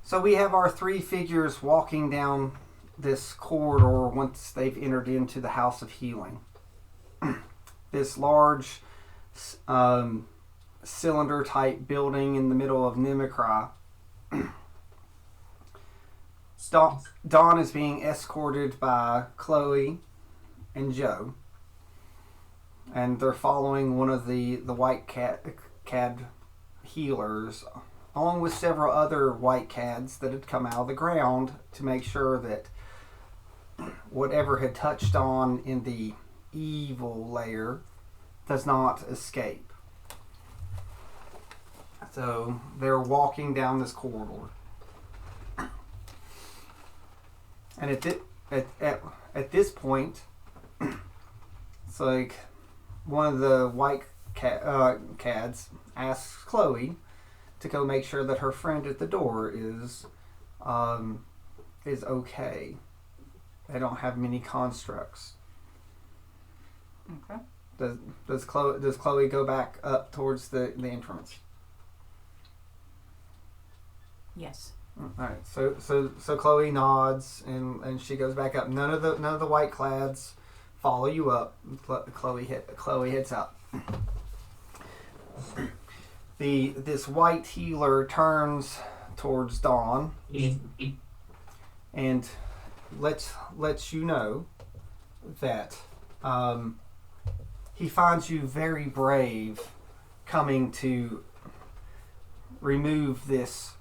So we have our three figures walking down this corridor once they've entered into the House of Healing. This large cylinder type building in the middle of Nimikra. Dawn is being escorted by Chloe and Joe, and they're following one of the white cad healers, along with several other white cads that had come out of the ground to make sure that whatever had touched on in the evil layer does not escape. So they're walking down this corridor. And at this point, it's like one of the white cads asks Chloe to go make sure that her friend at the door is okay. They don't have many constructs. Okay. Does Chloe go back up towards the entrance? Yes. All right. So Chloe nods and she goes back up. None of the white clads follow you up. Chloe heads up. This white healer turns towards Dawn and lets you know that he finds you very brave coming to remove this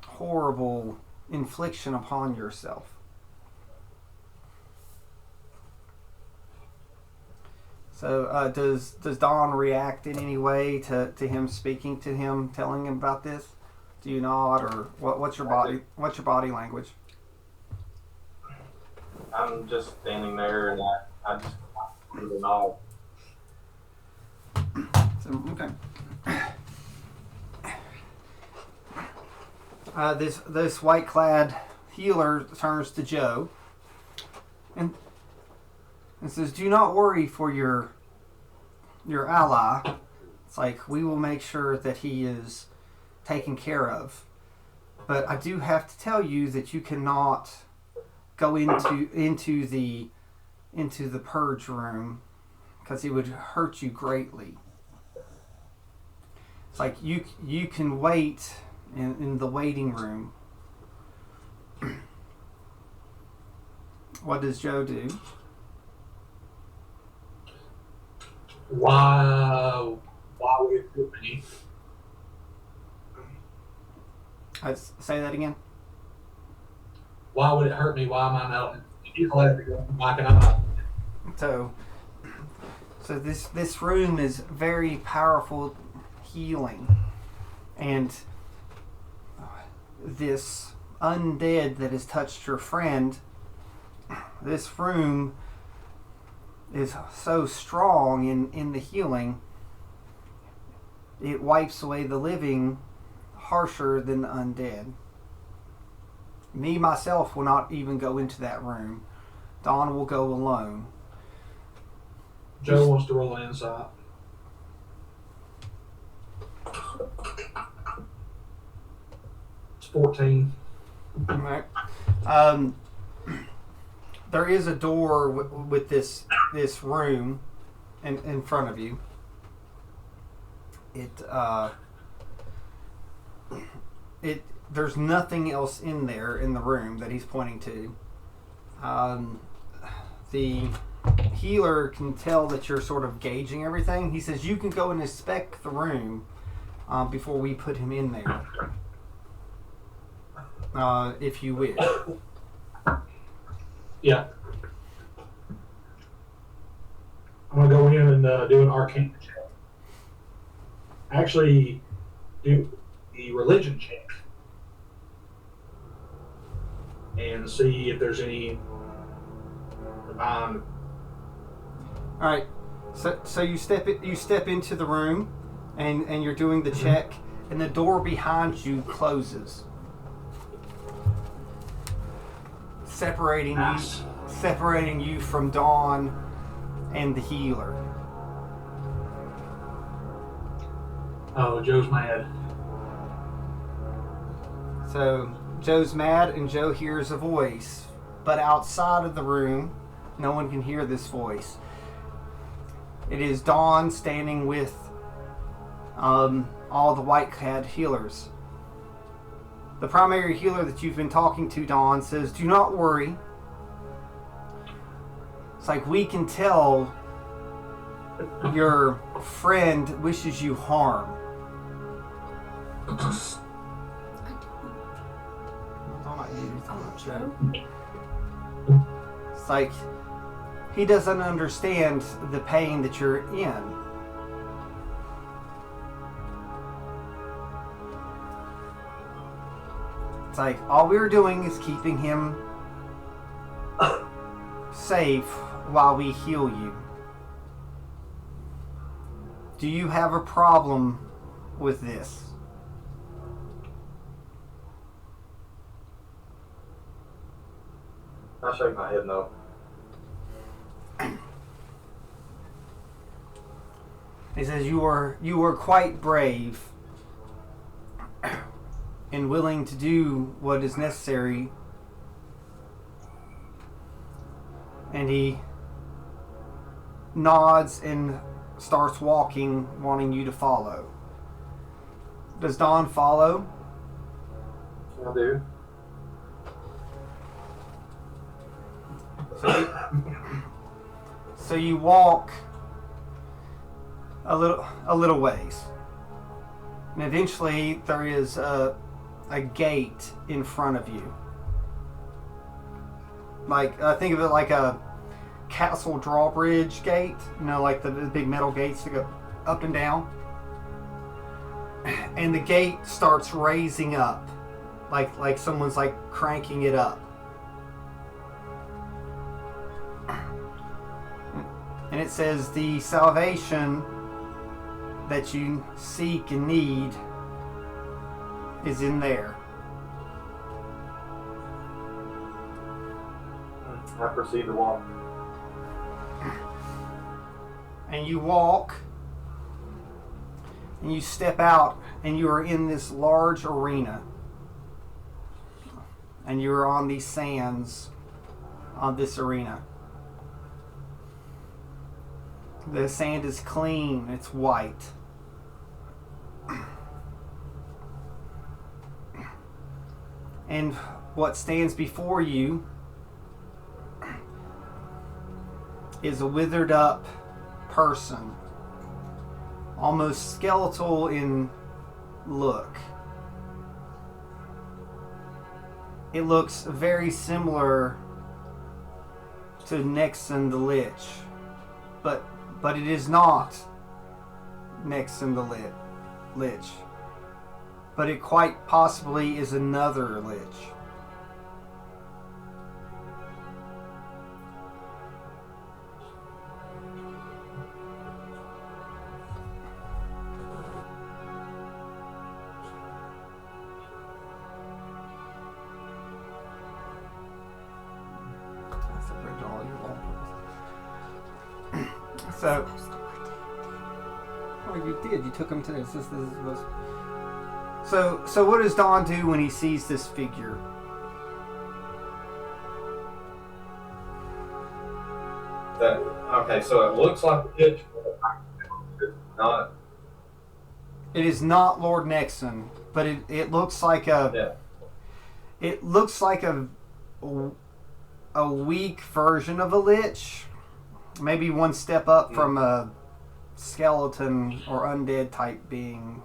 horrible infliction upon yourself. So does Dawn react in any way to him speaking to him, telling him about this? Do you nod, or what's your body language? I'm just standing there and I just do the nod. So, okay. This white clad healer turns to Joe and says, "Do not worry for your ally. It's like we will make sure that he is taken care of. But I do have to tell you that you cannot go into the purge room because it would hurt you greatly. It's like you can wait in the waiting room." What does Joe do? Why would it hurt me? Say that again. Why would it hurt me? Why am I not? Why can I not? So this room is very powerful healing, and this undead that has touched your friend, this room is so strong in the healing, it wipes away the living harsher than the undead. Me, myself, will not even go into that room. Dawn will go alone. Joe wants to roll an insight. It's 14. Right. There is a door with this room in front of you. There's nothing else in there in the room that he's pointing to. The healer can tell that you're sort of gauging everything. He says you can go and inspect the room before we put him in there, if you wish. Yeah. I'm going to go in and do an arcane check. Actually, do the religion check. And see if there's any divine. All right. So you step into the room, and you're doing the check, and the door behind you closes, separating you from Dawn and the healer. Oh, Joe's mad. So Joe's mad, and Joe hears a voice, but outside of the room, no one can hear this voice. It is Dawn standing with all the white-clad healers. The primary healer that you've been talking to, Dawn, says, "Do not worry. It's like we can tell your friend wishes you harm." It's like he doesn't understand the pain that you're in. It's like all we're doing is keeping him safe while we heal you. Do you have a problem with this? I shake my head no. He says, you are quite brave and willing to do what is necessary." And he nods and starts walking, wanting you to follow. Does Dawn follow? I do. So you walk a little ways, and eventually there is a gate in front of you. Like think of it like a castle drawbridge gate, like the big metal gates that go up and down. And the gate starts raising up, like someone's like cranking it up. And it says, "The salvation that you seek and need is in there." I proceed to walk. And you walk, and you step out, and you are in this large arena. And you are on these sands on this arena. The sand is clean, it's white. And what stands before you is a withered up person, almost skeletal in look. It looks very similar to Nexon the Lich, but it is not Nexon the Lich. But it quite possibly is another Lich. So, oh, you did. You took him to this. This was. So what does Don do when he sees this figure? Okay, so it looks like a pitch, but it's not. It is not Lord Nexon, but it looks like a. Yeah. It looks like a weak version of a lich. Maybe one step up from a skeleton or undead type being.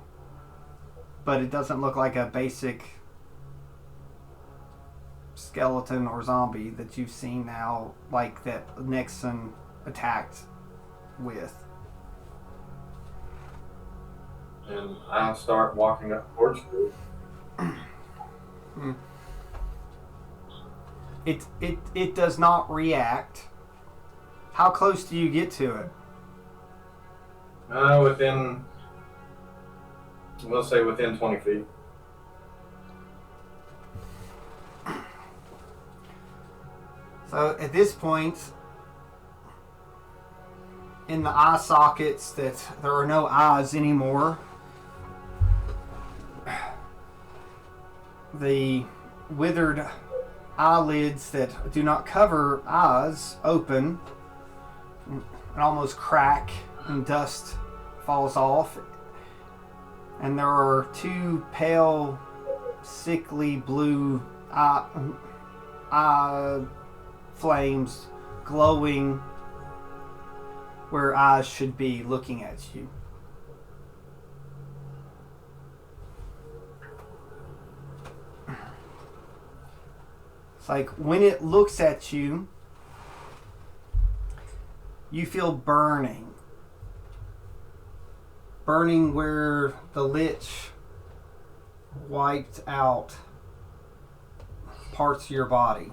But it doesn't look like a basic skeleton or zombie that you've seen now, like that Nexon attacked with. And I start walking up towards it. It does not react. How close do you get to it? Within, we'll say within 20 feet. So at this point, in the eye sockets that there are no eyes anymore, the withered eyelids that do not cover eyes open and almost crack, and dust falls off. And there are two pale, sickly blue eye flames glowing where eyes should be looking at you. It's like when it looks at you, you feel burning. Burning where the lich wiped out parts of your body.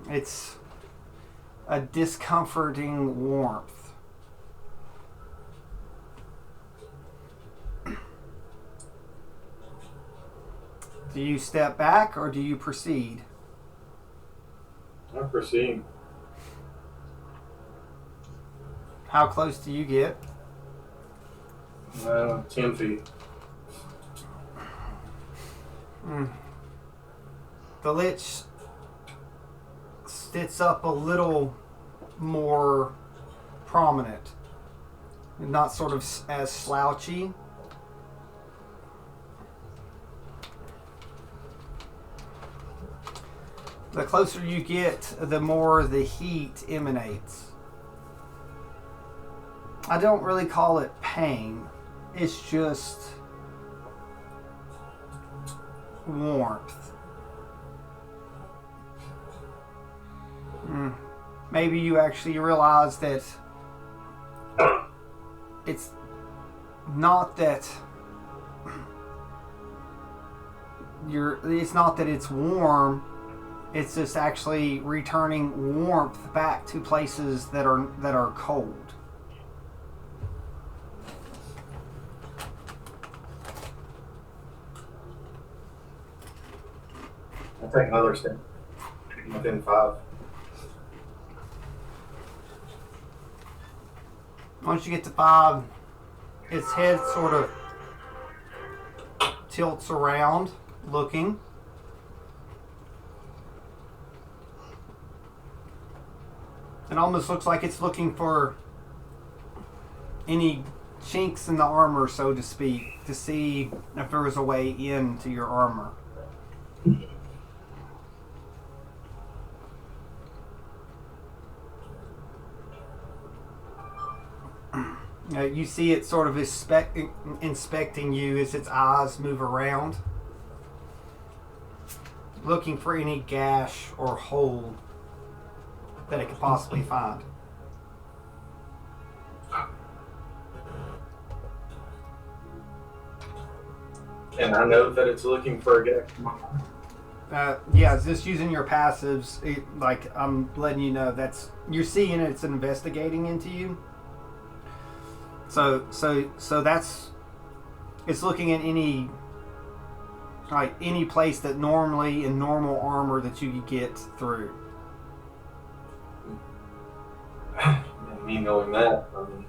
It's a discomforting warmth. Do you step back or do you proceed? I proceed. How close do you get? 10 feet. The lich sits up a little more prominent, not sort of as slouchy. The closer you get, the more the heat emanates. I don't really call it pain. It's just warmth. Maybe you actually realize that it's not that it's not that it's warm. It's just actually returning warmth back to places that are cold. I'll take another step. Within 5. Once you get to 5, its head sort of tilts around, looking. It almost looks like it's looking for any chinks in the armor, so to speak, to see if there was a way into your armor. You see it sort of inspecting you as its eyes move around, looking for any gash or hole that it could possibly find. And I know that it's looking for a guy. Yeah, just using your passives, like I'm letting you know you're seeing it's investigating into you. So that's it's looking at any place that normally in normal armor that you could get through. Me knowing that, I mean,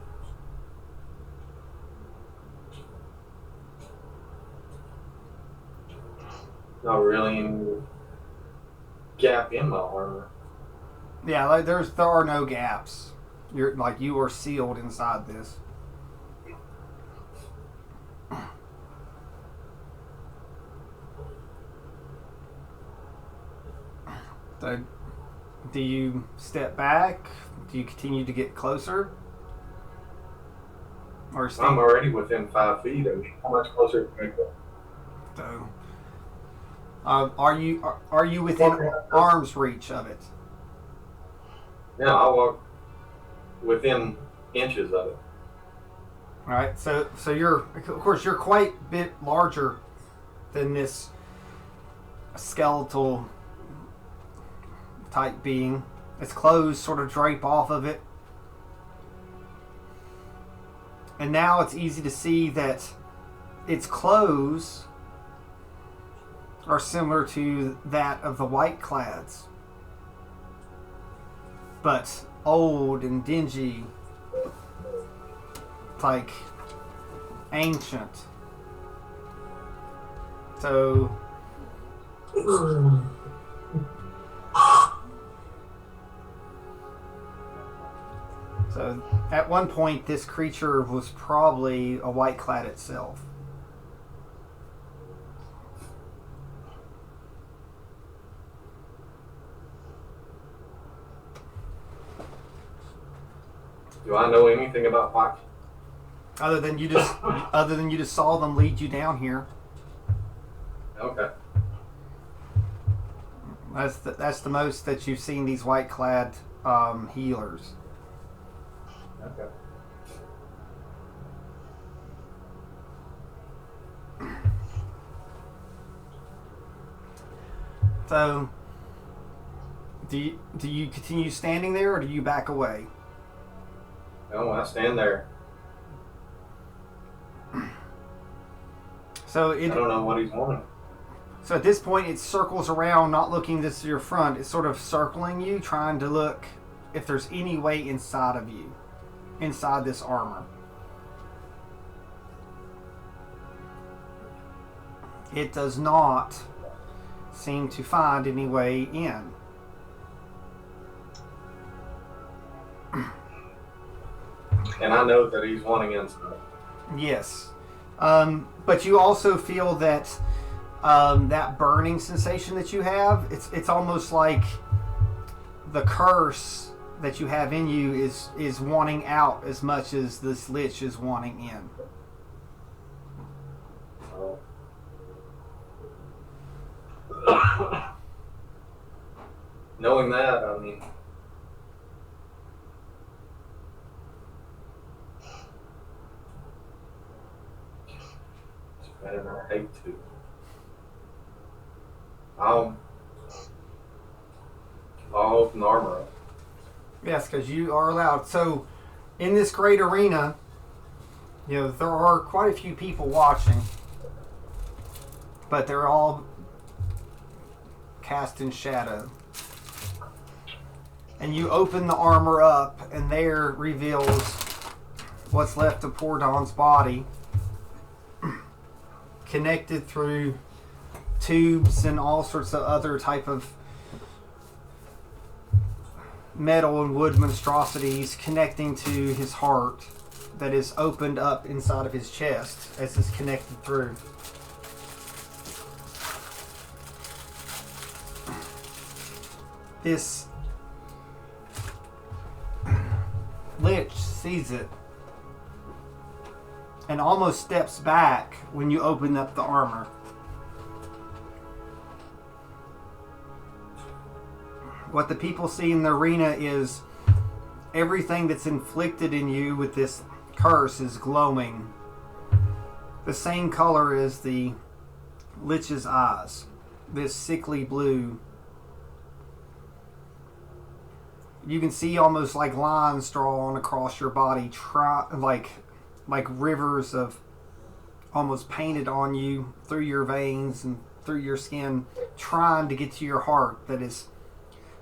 not really any gap in my armor. Yeah, like there are no gaps. You are sealed inside this. So, do you step back? Do you continue to get closer? Or stay? I'm already within 5 feet. I mean, how much closer can I go? So, are you within arm's reach of it? Yeah, I'll walk within inches of it. All right. So you're quite a bit larger than this skeletal type being. Its clothes sort of drape off of it. And now it's easy to see that its clothes are similar to that of the white clads, but old and dingy, like ancient. So So at one point, this creature was probably a white clad itself. Do I know anything about Pike? Other than you just saw them lead you down here. Okay. That's the most that you've seen these white clad healers. Okay. So, do you continue standing there, or do you back away? No, I stand there. So I don't know what he's wanting. So at this point, it circles around, not looking this to your front. It's sort of circling you, trying to look if there's any way inside of you, inside this armor. It does not seem to find any way in. And I know that he's wanting inside. Yes. But you also feel that that burning sensation that you have, it's almost like the curse that you have in you is wanting out as much as this lich is wanting in. Knowing that, I mean, and I hate to. I'll open the armor up. Yes, because you are allowed. So, in this great arena, there are quite a few people watching, but they're all cast in shadow. And you open the armor up, and there reveals what's left of poor Don's body, connected through tubes and all sorts of other type of metal and wood monstrosities connecting to his heart that is opened up inside of his chest as it's connected through. This lich sees it and almost steps back when you open up the armor. What the people see in the arena is everything that's inflicted in you with this curse is glowing. The same color as the lich's eyes. This sickly blue. You can see almost like lines drawn across your body, like rivers of almost painted on you through your veins and through your skin, trying to get to your heart that is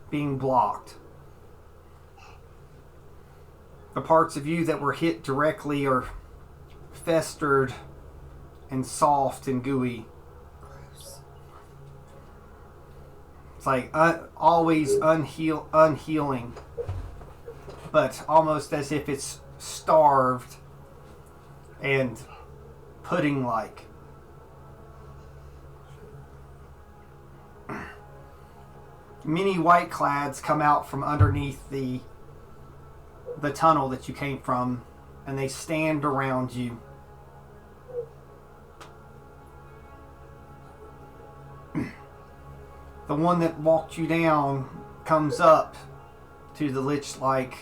being blocked. The parts of you that were hit directly are festered and soft and gooey. It's like always unhealing, but almost as if it's starved and pudding-like. Many white clads come out from underneath the tunnel that you came from, and they stand around you. The one that walked you down comes up to the lich-like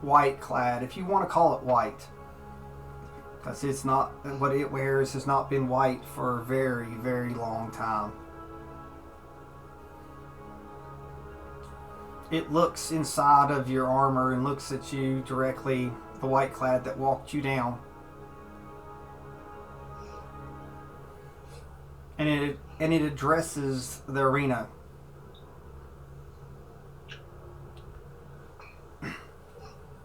white clad, if you want to call it white, because it's not, what it wears has not been white for a very, very long time. It looks inside of your armor and looks at you directly, the white clad that walked you down. And it addresses the arena.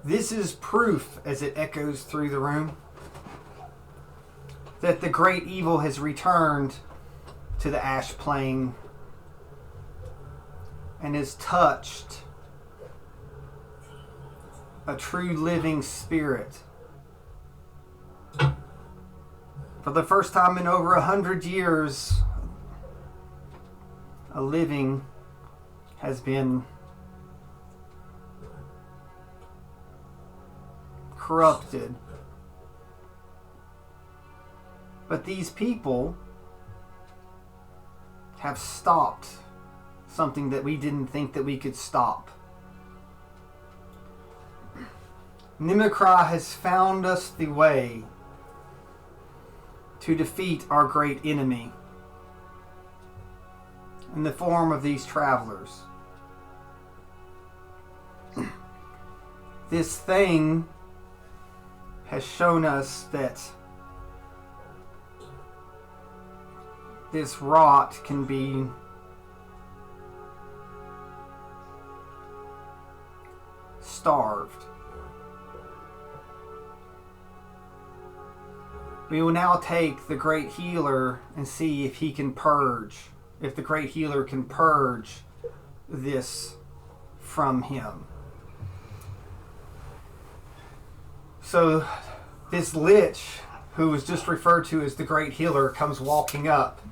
This is proof, as it echoes through the room, that the great evil has returned to the ash plane and has touched a true living spirit. For the first time in over 100 years, a living has been corrupted. But these people have stopped something that we didn't think that we could stop. Nimikra has found us the way to defeat our great enemy in the form of these travelers. This thing has shown us that this rot can be starved. We will now take the great healer and see if he can purge, if the great healer can purge this from him. So this lich, who was just referred to as the great healer, comes walking up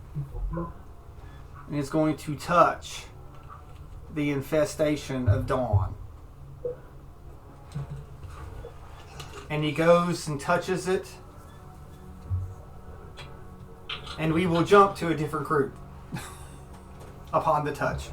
and is going to touch the infestation of Dawn. And he goes and touches it, and we will jump to a different group upon the touch.